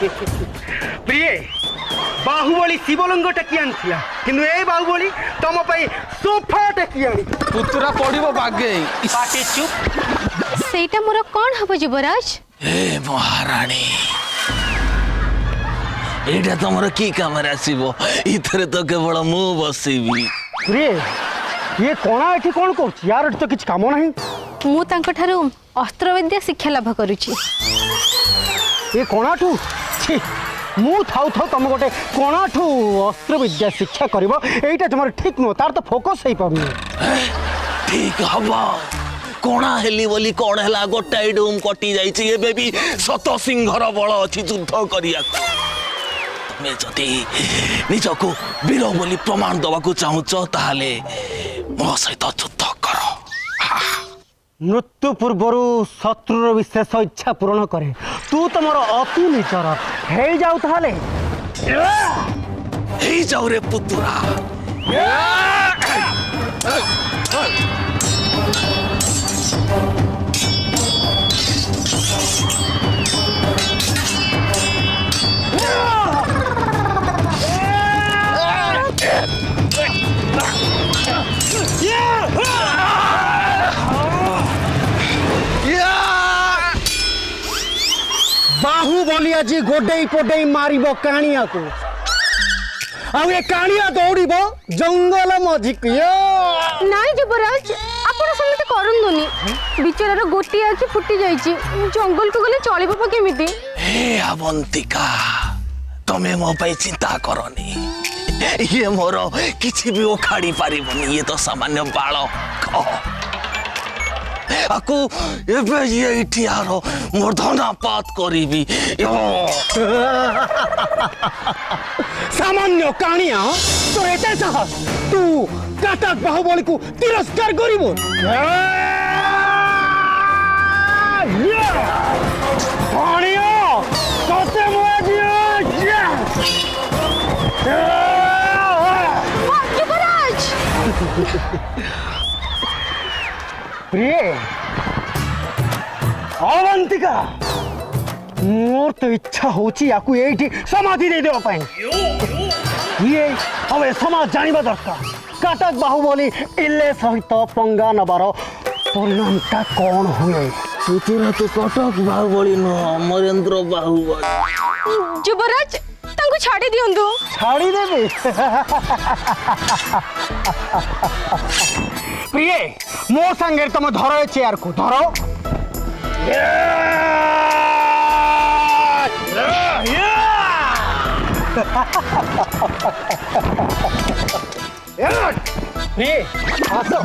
प्रिय बाहुबली शिवलिंग टेकी आनी किंतु ए बाहुबली तुम सोफा टेकी आनी पुतुरा पड़ो बागे पाटी चुप सेटा मोर कौन हम युवराज ए महाराणी एटा तुम की काम आसो इथरे तो केवल मु बसबी प्रिय ये कोना एठी कौन कर यार तो किछ काम नहीं मु तांको ठारू अस्त्र विद्या शिक्षा लाभ करुची ये कोणाठू छी मु थाउ थाउ तुम गोटे कोणाठू अस्त्र विद्या शिक्षा करिवो एटा तुम ठीक नो तार तो फोकस हे पाबनी ठीक हवा कोणा हेली बोली कौन है गोटाए डूम कटि जाइए एबे भी शत सिंहर बल अच्छी युद्ध करिया तुम्हें जदि निजको वीर बोली प्रमाण दवाक चाहूच ताहले मो सहित युद्ध कर मृत्यु पूर्वर शत्रुर विशेष इच्छा पूर्ण करे तू तुमर अति निचर हे जाऊ ताहले हे जाऊ रे पुतुरा बाहुबली आज गोडे पोडे मारिब काणिया को आ काणिया दौड़ जंगल मझी नाई युवराज आपण समते करंदुनी बिचारार गोटी आखि फुटी जाईची जंगल को गले चलिबो प केमिति हे अवंतिका तमे मो पई चिंता करनी ये मोर किछि भी उखाड़ी पारिबनी ये तो सामान्य बालक आकु एबे ये इठियार मूर्धना पात करीबी सामान्य काणिया तो एते साहस तू काटा बाहुबली को तिरस्कार करिवो काणिया कते युवराज प्रिय अवंतिका मोर तो इच्छा होची याकू एठी समाधि दे देवा पाई ये हवे समाज जानिबा दरकार काटक बाहुबली इल्ले सहित पंगा नबार परिणाम ता कौन हुए पुतुरा तो कटक बाहुबली न अमरेंद्र बाहुबली युवराज तांको छाड़ी दियंदु छाड़ी देबे प्रिय मो संगे तुम धरो चेयर को धरो प्रिय आसो